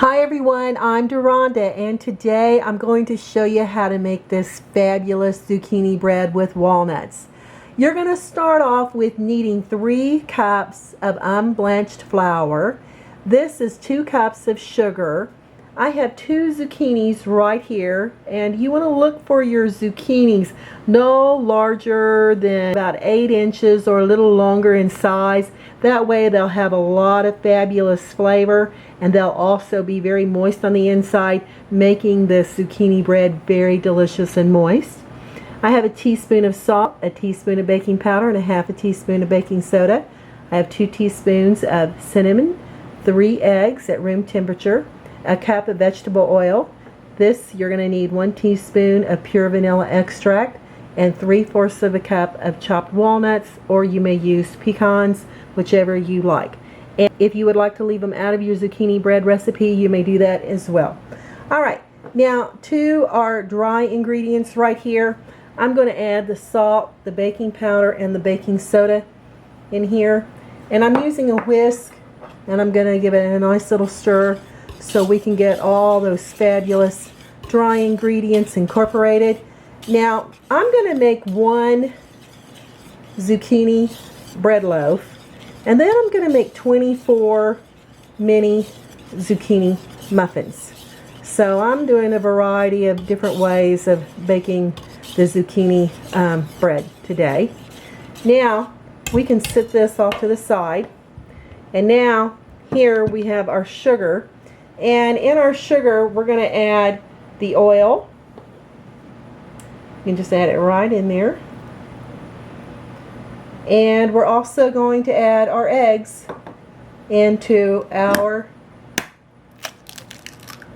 Hi everyone, I'm Deronda, and today I'm going to show you how to make this fabulous zucchini bread with walnuts. You're going to start off with needing 3 cups of unbleached flour. This is 2 cups of sugar. I have 2 zucchinis right here, and you want to look for your zucchinis no larger than about 8 inches or a little longer in size. That way they'll have a lot of fabulous flavor, and they'll also be very moist on the inside, making the zucchini bread very delicious and moist. I have a teaspoon of salt, a teaspoon of baking powder, and a half a teaspoon of baking soda. I have 2 teaspoons of cinnamon, 3 eggs at room temperature, a cup of vegetable oil. This, you're going to need 1 teaspoon of pure vanilla extract and 3/4 of a cup of chopped walnuts, or you may use pecans, whichever you like. And if you would like to leave them out of your zucchini bread recipe, you may do that as well. Alright, now to our dry ingredients right here. I'm going to add the salt, the baking powder, and the baking soda in here. And I'm using a whisk, and I'm going to give it a nice little stir so we can get all those fabulous dry ingredients incorporated. Now, I'm going to make 1 zucchini bread loaf, and then I'm going to make 24 mini zucchini muffins. So I'm doing a variety of different ways of baking the zucchini bread today. Now, we can set this off to the side. And now, here we have our sugar. And in our sugar, we're going to add the oil. You can just add it right in there. And we're also going to add our eggs into our,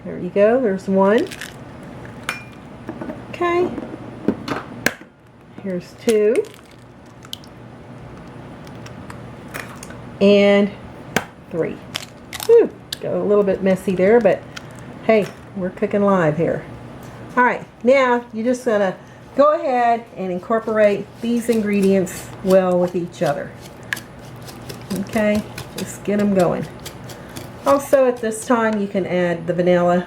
there you go, there's 1. Okay. Here's 2. And 3. Whew. Got a little bit messy there, but hey, we're cooking live here. Alright, now you're just going to go ahead and incorporate these ingredients well with each other. Okay, just get them going. Also at this time you can add the vanilla.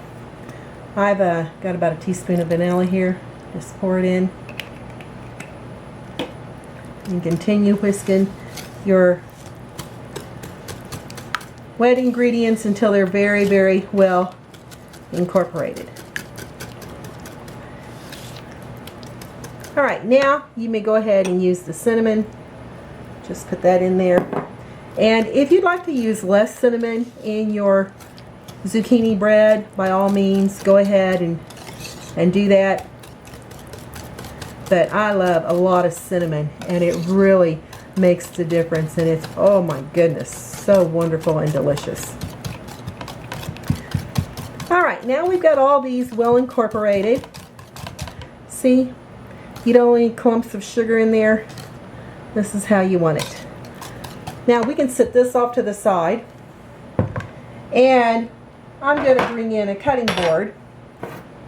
I've got about a teaspoon of vanilla here. Just pour it in. And continue whisking your wet ingredients until they're very, very well incorporated. Alright, now you may go ahead and use the cinnamon. Just put that in there. And if you'd like to use less cinnamon in your zucchini bread, by all means, go ahead and do that. But I love a lot of cinnamon, and it really makes the difference, and it's, oh my goodness, so wonderful and delicious. Alright, now we've got all these well incorporated. See? You don't need clumps of sugar in there. This is how you want it. Now we can set this off to the side, and I'm going to bring in a cutting board,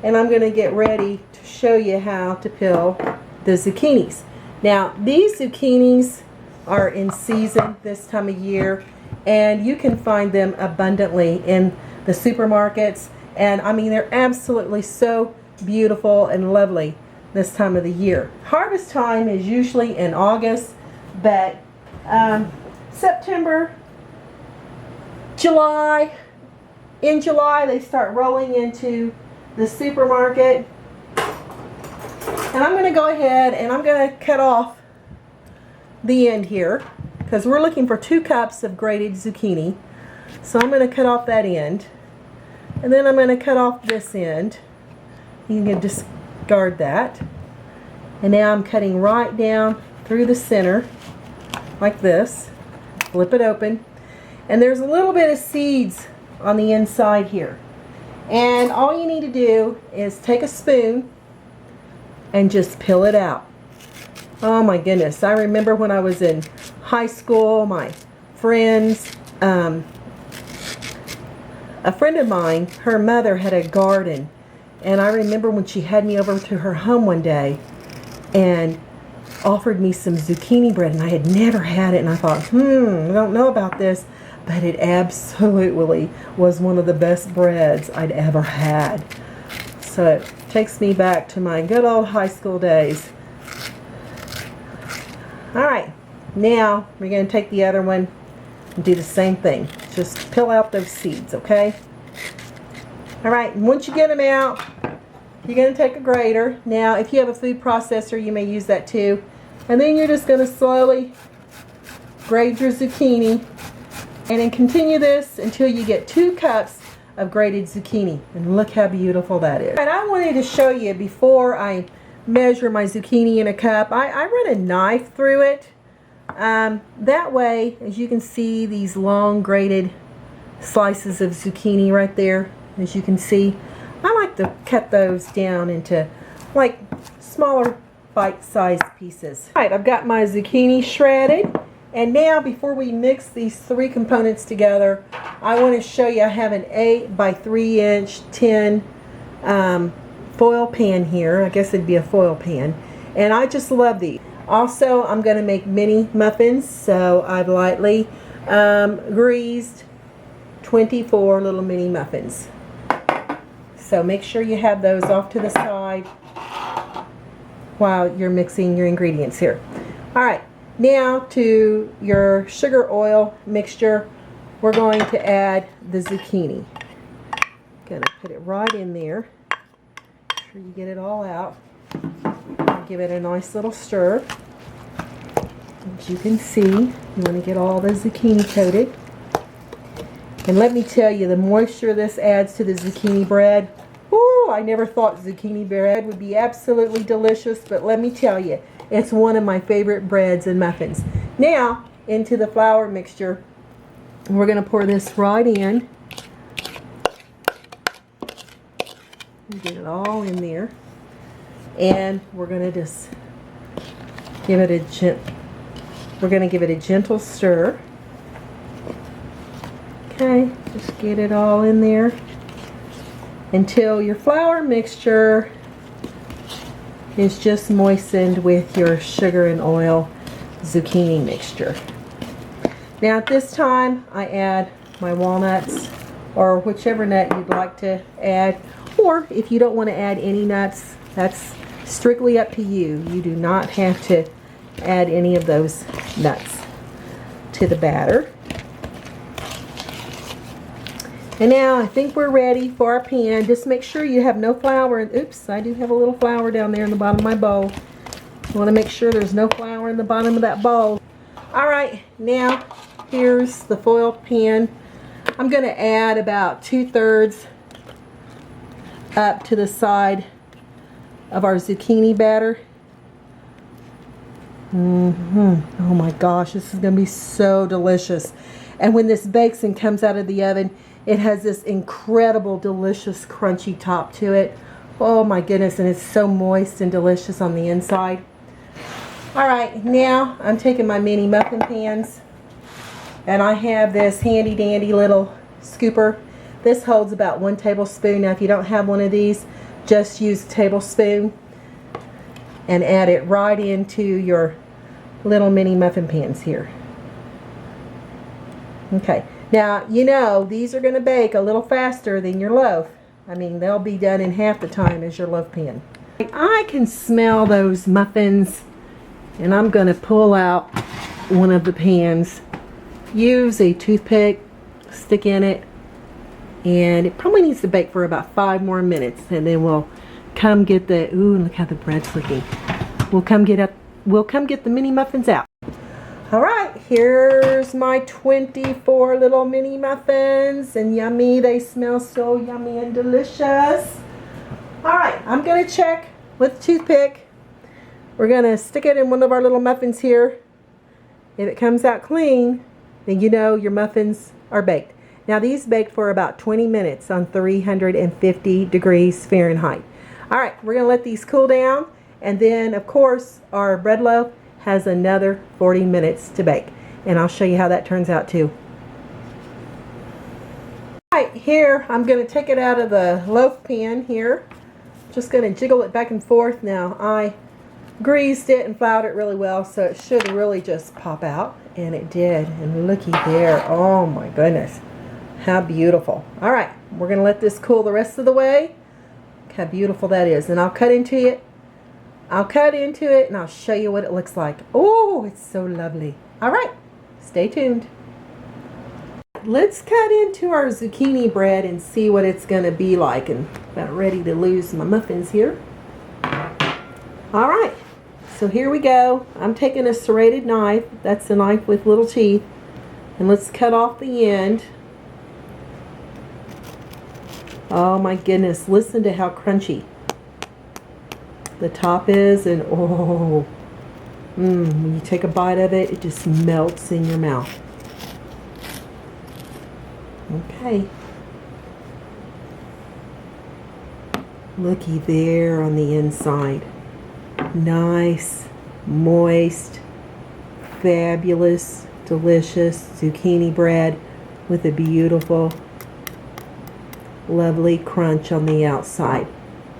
and I'm going to get ready to show you how to peel the zucchinis. Now these zucchinis are in season this time of year, and you can find them abundantly in the supermarkets, and I mean they're absolutely so beautiful and lovely this time of the year. Harvest time is usually in August, but September, July, in July they start rolling into the supermarket. And I'm going to go ahead and I'm going to cut off the end here, because we're looking for 2 cups of grated zucchini. So I'm going to cut off that end, and then I'm going to cut off this end. You can discard that. And now I'm cutting right down through the center like this. Flip it open, and there's a little bit of seeds on the inside here, and all you need to do is take a spoon and just peel it out. Oh my goodness, I remember when I was in high school, my friends, a friend of mine, her mother had a garden, and I remember when she had me over to her home one day and offered me some zucchini bread, and I had never had it, and I thought, I don't know about this, but it absolutely was one of the best breads I'd ever had. So it takes me back to my good old high school days. Alright, now we're going to take the other one and do the same thing. Just peel out those seeds, okay? Alright, and once you get them out, you're going to take a grater. Now, if you have a food processor, you may use that too. And then you're just going to slowly grate your zucchini. And then continue this until you get 2 cups of grated zucchini. And look how beautiful that is. And I wanted to show you before I measure my zucchini in a cup. I run a knife through it. That way, as you can see, these long grated slices of zucchini right there, as you can see, I like to cut those down into like smaller bite-sized pieces. Alright, I've got my zucchini shredded. And now, before we mix these 3 components together, I want to show you I have an 8 by 3 inch tin foil pan here. I guess it'd be a foil pan. And I just love these. Also, I'm going to make mini muffins. So I've lightly greased 24 little mini muffins. So make sure you have those off to the side while you're mixing your ingredients here. Alright. Now to your sugar oil mixture, we're going to add the zucchini. Gonna put it right in there. Make sure you get it all out. Give it a nice little stir. As you can see, you want to get all the zucchini coated. And let me tell you, the moisture this adds to the zucchini bread, ooh, I never thought zucchini bread would be absolutely delicious, but let me tell you, it's one of my favorite breads and muffins. Now, into the flour mixture, we're going to pour this right in. Get it all in there. And we're going to just give it a gentle stir. Okay, just get it all in there until your flour mixture is just moistened with your sugar and oil zucchini mixture. Now at this time I add my walnuts, or whichever nut you'd like to add, or if you don't want to add any nuts, that's strictly up to you. You do not have to add any of those nuts to the batter. And now I think we're ready for our pan. Just make sure you have no flour. Oops, I do have a little flour down there in the bottom of my bowl. You want to make sure there's no flour in the bottom of that bowl. Alright, now here's the foil pan. I'm going to add about 2/3 up to the side of our zucchini batter. Oh my gosh, this is going to be so delicious. And when this bakes and comes out of the oven, it has this incredible, delicious, crunchy top to it. Oh my goodness, and it's so moist and delicious on the inside. Alright, now I'm taking my mini muffin pans, and I have this handy dandy little scooper. This holds about 1 tablespoon. Now if you don't have one of these, just use a tablespoon and add it right into your little mini muffin pans here. Okay. Now, you know, these are going to bake a little faster than your loaf. I mean, they'll be done in half the time as your loaf pan. I can smell those muffins, and I'm going to pull out one of the pans. Use a toothpick, stick in it, and it probably needs to bake for about 5 more minutes, and then we'll come get the, ooh, look how the bread's looking. We'll come get the mini muffins out. Alright, here's my 24 little mini muffins, and yummy, they smell so yummy and delicious. Alright, I'm going to check with a toothpick. We're going to stick it in one of our little muffins here. If it comes out clean, then you know your muffins are baked. Now these bake for about 20 minutes on 350 degrees Fahrenheit. Alright, we're going to let these cool down, and then of course our bread loaf has another 40 minutes to bake, and I'll show you how that turns out too. Right here, I'm going to take it out of the loaf pan here. Just going to jiggle it back and forth. Now I greased it and floured it really well, so it should really just pop out, and it did. And looky there, oh my goodness, how beautiful. All right, we're gonna let this cool the rest of the way. Look how beautiful that is. And I'll cut into it and I'll show you what it looks like. Oh, it's so lovely. All right, stay tuned. Let's cut into our zucchini bread and see what it's gonna be like. And about ready to lose my muffins here. All right, so here we go. I'm taking a serrated knife. That's a knife with little teeth. And let's cut off the end. Oh my goodness, listen to how crunchy the top is. And oh, when you take a bite of it, it just melts in your mouth. Okay. Looky there on the inside. Nice, moist, fabulous, delicious zucchini bread with a beautiful, lovely crunch on the outside.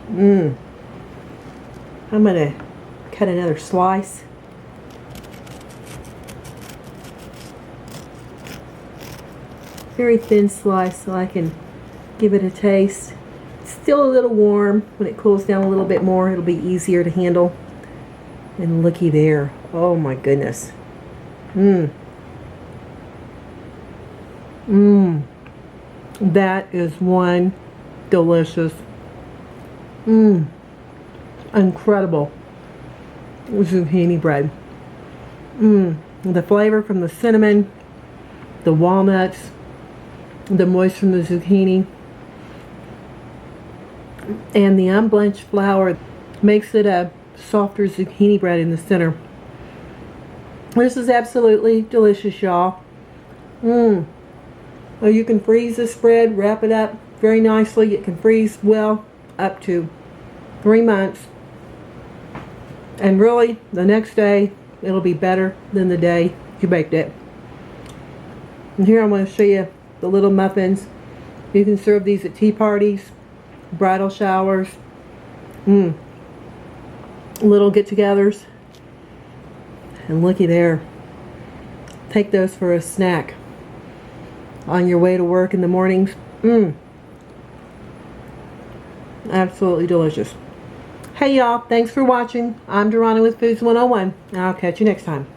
I'm going to cut another slice. Very thin slice so I can give it a taste. It's still a little warm. When it cools down a little bit more, it'll be easier to handle. And looky there. Oh my goodness. That is one delicious, incredible zucchini bread. The flavor from the cinnamon, the walnuts, the moist from the zucchini, and the unbleached flour makes it a softer zucchini bread in the center. This is absolutely delicious, y'all. Well, you can freeze this bread, wrap it up very nicely. It can freeze well up to 3 months. And really, the next day, it'll be better than the day you baked it. And here I'm going to show you the little muffins. You can serve these at tea parties, bridal showers, little get-togethers. And looky there. Take those for a snack on your way to work in the mornings. Absolutely delicious. Hey y'all, thanks for watching. I'm Dorana with Foods 101, and I'll catch you next time.